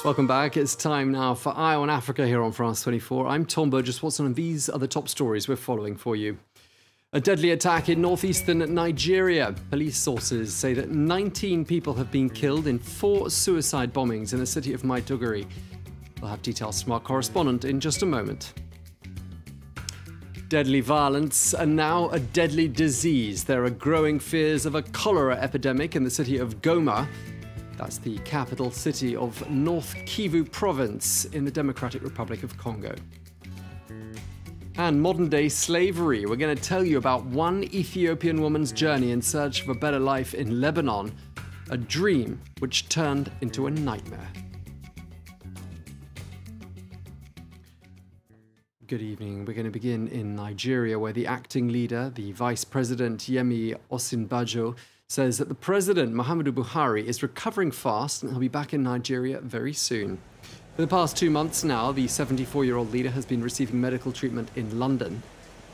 Welcome back. It's time now for Eye on Africa here on France 24. I'm Tom Burgess-Watson, and these are the top stories we're following for you. A deadly attack in northeastern Nigeria. Police sources say that 19 people have been killed in 4 suicide bombings in the city of Maiduguri. We'll have details from our correspondent in just a moment. Deadly violence and now a deadly disease. There are growing fears of a cholera epidemic in the city of Goma. That's the capital city of North Kivu Province in the Democratic Republic of Congo. And modern-day slavery. We're going to tell you about one Ethiopian woman's journey in search of a better life in Lebanon, a dream which turned into a nightmare. Good evening. We're going to begin in Nigeria, where the acting leader, the Vice President Yemi Osinbajo, says that the President, Muhammadu Buhari, is recovering fast and he'll be back in Nigeria very soon. For the past 2 months now, the 74-year-old leader has been receiving medical treatment in London.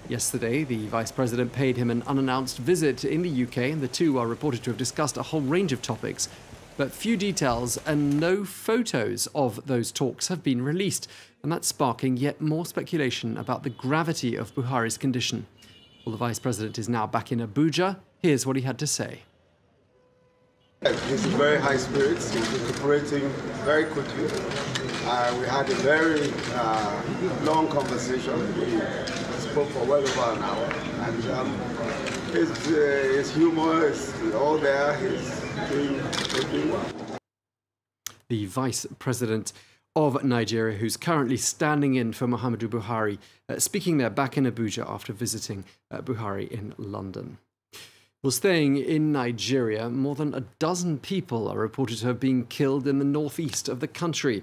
Yesterday, the Vice President paid him an unannounced visit in the UK, and the two are reported to have discussed a whole range of topics. But few details and no photos of those talks have been released, and that's sparking yet more speculation about the gravity of Buhari's condition. Well, the Vice President is now back in Abuja. Here's what he had to say. He's in very high spirits. He's recuperating very quickly. We had a very long conversation. We spoke for well over an hour. And his humor is all there. He's doing well. The Vice President of Nigeria, who's currently standing in for Muhammadu Buhari, speaking there back in Abuja after visiting Buhari in London. Well, staying in Nigeria, more than a dozen people are reported to have been killed in the northeast of the country.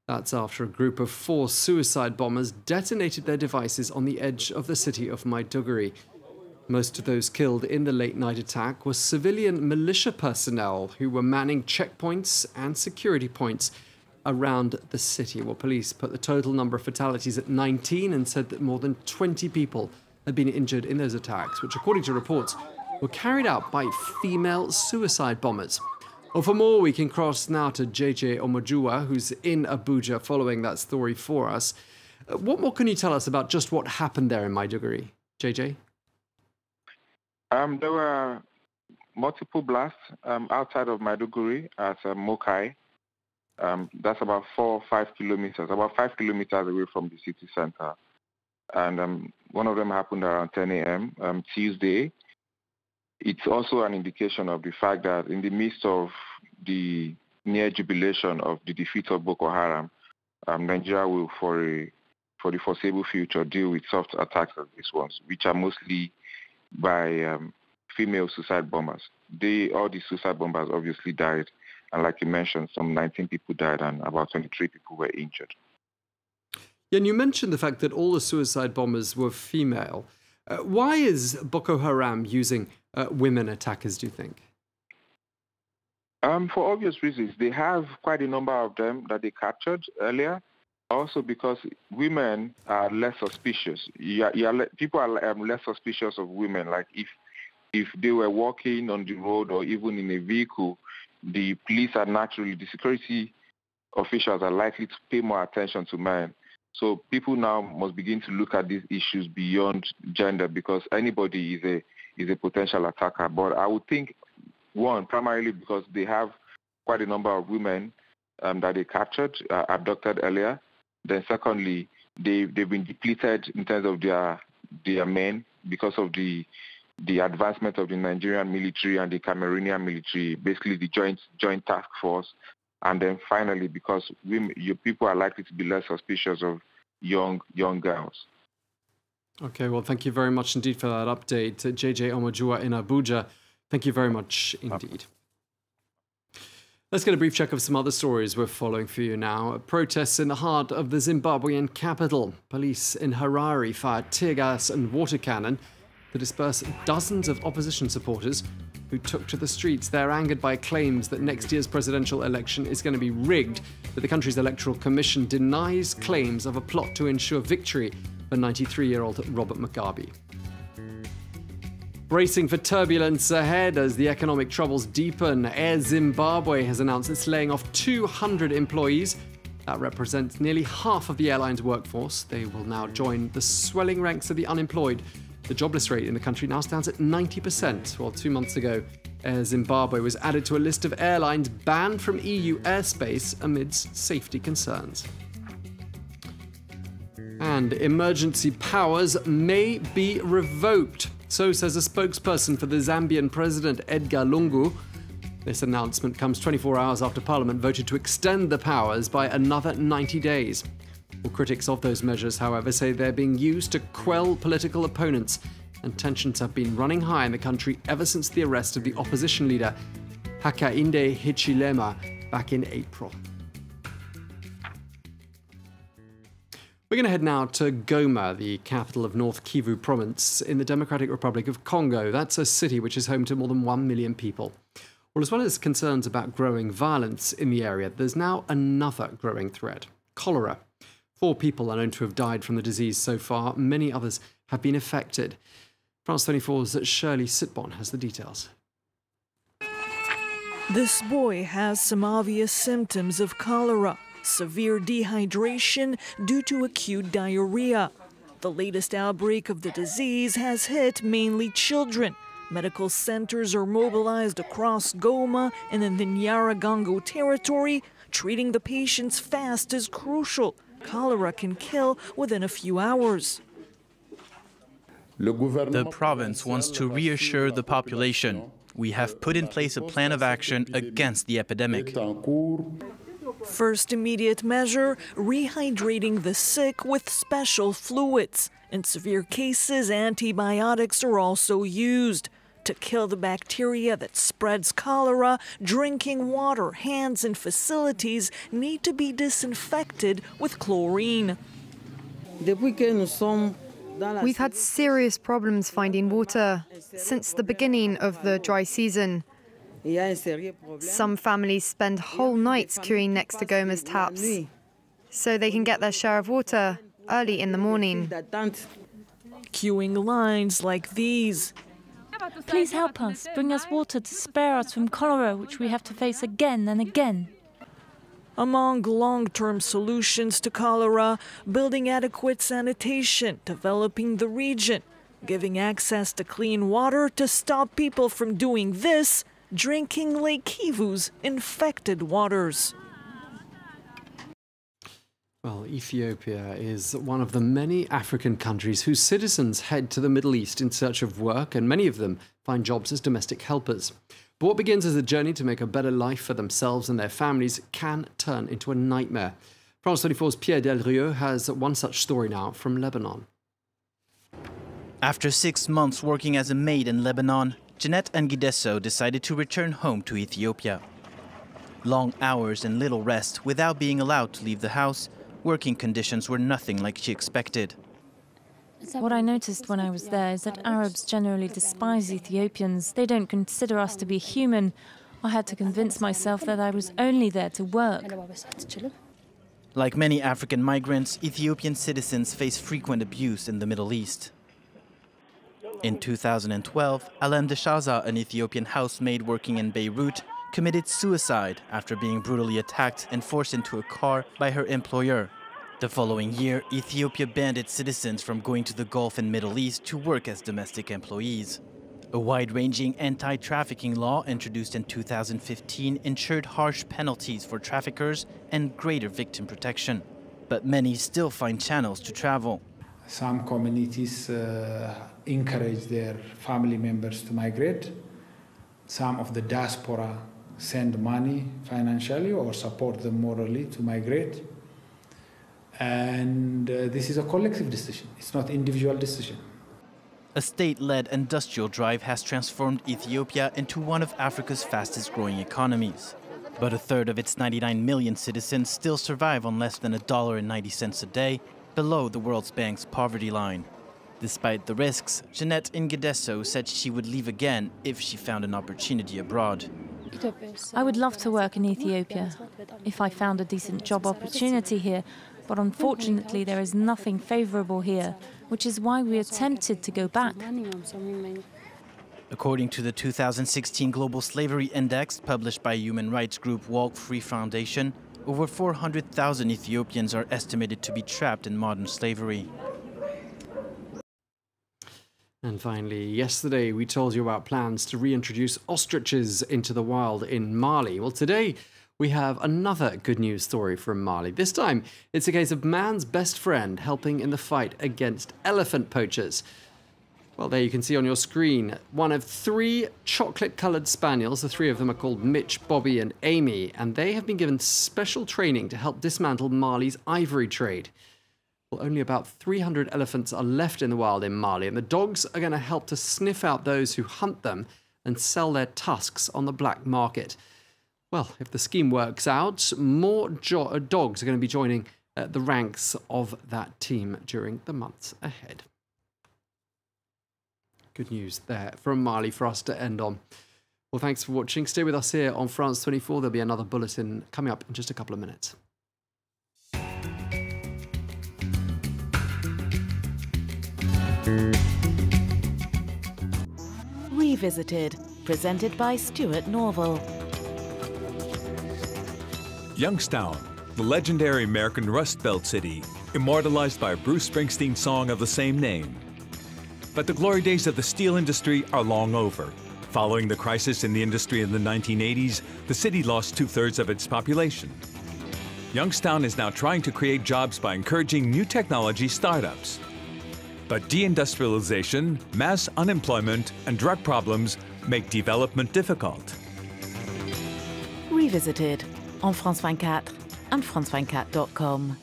That's after a group of 4 suicide bombers detonated their devices on the edge of the city of Maiduguri. Most of those killed in the late-night attack were civilian militia personnel who were manning checkpoints and security points around the city. Well, police put the total number of fatalities at 19 and said that more than 20 people had been injured in those attacks, which, according to reports, were carried out by female suicide bombers. Well, for more, we can cross now to JJ Omojua, who's in Abuja following that story for us. What more can you tell us about just what happened there in Maiduguri, JJ? There were multiple blasts outside of Maiduguri at Mokai. That's about 4 or 5 kilometers, about 5 kilometers away from the city center. And one of them happened around 10 a.m. Tuesday. It's also an indication of the fact that in the midst of the near jubilation of the defeat of Boko Haram, Nigeria will, for the foreseeable future, deal with soft attacks like these ones, which are mostly by female suicide bombers. All the suicide bombers obviously died, and like you mentioned, some 19 people died and about 23 people were injured. Yeah, and you mentioned the fact that all the suicide bombers were female. Why is Boko Haram using women attackers, do you think? For obvious reasons. They have quite a number of them that they captured earlier. Also because women are less suspicious. People are less suspicious of women. Like if they were walking on the road or even in a vehicle, the police are naturally, the security officials are likely to pay more attention to men. So people now must begin to look at these issues beyond gender, because anybody is a potential attacker. But I would think, one, primarily because they have quite a number of women that they captured, abducted earlier. Then secondly, they've been depleted in terms of their men because of the advancement of the Nigerian military and the Cameroonian military, basically the joint task force. And then finally, because people are likely to be less suspicious of young girls. Okay, well, thank you very much indeed for that update. JJ Omojua in Abuja, thank you very much indeed. Let's get a brief check of some other stories we're following for you now. Protests in the heart of the Zimbabwean capital. Police in Harare fired tear gas and water cannon to disperse dozens of opposition supporters who took to the streets. They're angered by claims that next year's presidential election is going to be rigged, but the country's electoral commission denies claims of a plot to ensure victory for 93-year-old Robert Mugabe. Bracing for turbulence ahead as the economic troubles deepen, Air Zimbabwe has announced it's laying off 200 employees. That represents nearly half of the airline's workforce. They will now join the swelling ranks of the unemployed. The jobless rate in the country now stands at 90%, while 2 months ago, Air Zimbabwe was added to a list of airlines banned from EU airspace amidst safety concerns. And emergency powers may be revoked. So says a spokesperson for the Zambian president, Edgar Lungu. This announcement comes 24 hours after Parliament voted to extend the powers by another 90 days. Well, critics of those measures, however, say they're being used to quell political opponents, and tensions have been running high in the country ever since the arrest of the opposition leader, Hakainde Hichilema, back in April. We're going to head now to Goma, the capital of North Kivu Province in the Democratic Republic of Congo. That's a city which is home to more than 1 million people. Well, as well as concerns about growing violence in the area, there's now another growing threat: cholera. 4 people are known to have died from the disease so far. Many others have been affected. France 24's Shirley Sitbon has the details. This boy has some obvious symptoms of cholera. Severe dehydration due to acute diarrhea. The latest outbreak of the disease has hit mainly children. Medical centers are mobilized across Goma and in the Nyiragongo territory. Treating the patients fast is crucial. Cholera can kill within a few hours. The province wants to reassure the population. We have put in place a plan of action against the epidemic. First immediate measure, rehydrating the sick with special fluids. In severe cases, antibiotics are also used. To kill the bacteria that spreads cholera, drinking water, hands, and facilities need to be disinfected with chlorine. We've had serious problems finding water since the beginning of the dry season. Some families spend whole nights queuing next to Goma's taps so they can get their share of water early in the morning. Queuing lines like these. Please help us, bring us water to spare us from cholera, which we have to face again and again. Among long-term solutions to cholera, building adequate sanitation, developing the region, giving access to clean water to stop people from doing this, drinking Lake Kivu's infected waters. Well, Ethiopia is one of the many African countries whose citizens head to the Middle East in search of work, and many of them find jobs as domestic helpers. But what begins as a journey to make a better life for themselves and their families can turn into a nightmare. France 24's Pierre Delrieux has one such story now from Lebanon. After 6 months working as a maid in Lebanon, Jeanette Ngideso decided to return home to Ethiopia. Long hours and little rest without being allowed to leave the house, working conditions were nothing like she expected. What I noticed when I was there is that Arabs generally despise Ethiopians. They don't consider us to be human. I had to convince myself that I was only there to work. Like many African migrants, Ethiopian citizens face frequent abuse in the Middle East. In 2012, Alem Deshaza, an Ethiopian housemaid working in Beirut, committed suicide after being brutally attacked and forced into a car by her employer. The following year, Ethiopia banned its citizens from going to the Gulf and Middle East to work as domestic employees. A wide-ranging anti-trafficking law introduced in 2015 ensured harsh penalties for traffickers and greater victim protection. But many still find channels to travel. Some communities encourage their family members to migrate. Some of the diaspora send money financially or support them morally to migrate. And this is a collective decision. It's not individual decision. A state-led industrial drive has transformed Ethiopia into one of Africa's fastest-growing economies. But a third of its 99 million citizens still survive on less than $1.90 a day, below the World Bank's poverty line. Despite the risks, Jeanette Ngideso said she would leave again if she found an opportunity abroad. I would love to work in Ethiopia if I found a decent job opportunity here, but unfortunately there is nothing favorable here, which is why we are tempted to go back. According to the 2016 Global Slavery Index published by human rights group Walk Free Foundation, over 400,000 Ethiopians are estimated to be trapped in modern slavery. And finally, yesterday we told you about plans to reintroduce ostriches into the wild in Mali. Well, today we have another good news story from Mali. This time, it's a case of man's best friend helping in the fight against elephant poachers. Well, there you can see on your screen one of 3 chocolate-coloured spaniels. The 3 of them are called Mitch, Bobby and Amy, and they have been given special training to help dismantle Mali's ivory trade. Well, only about 300 elephants are left in the wild in Mali, and the dogs are going to help to sniff out those who hunt them and sell their tusks on the black market. Well, if the scheme works out, more dogs are going to be joining the ranks of that team during the months ahead. Good news there from Mali for us to end on. Well, thanks for watching. Stay with us here on France 24. There'll be another bulletin coming up in just a couple of minutes. Revisited, presented by Stuart Norval. Youngstown, the legendary American Rust Belt city, immortalized by Bruce Springsteen's song of the same name. But the glory days of the steel industry are long over. Following the crisis in the industry in the 1980s, the city lost 2/3 of its population. Youngstown is now trying to create jobs by encouraging new technology startups. But deindustrialization, mass unemployment, and drug problems make development difficult. Revisited on France 24 and France24.com.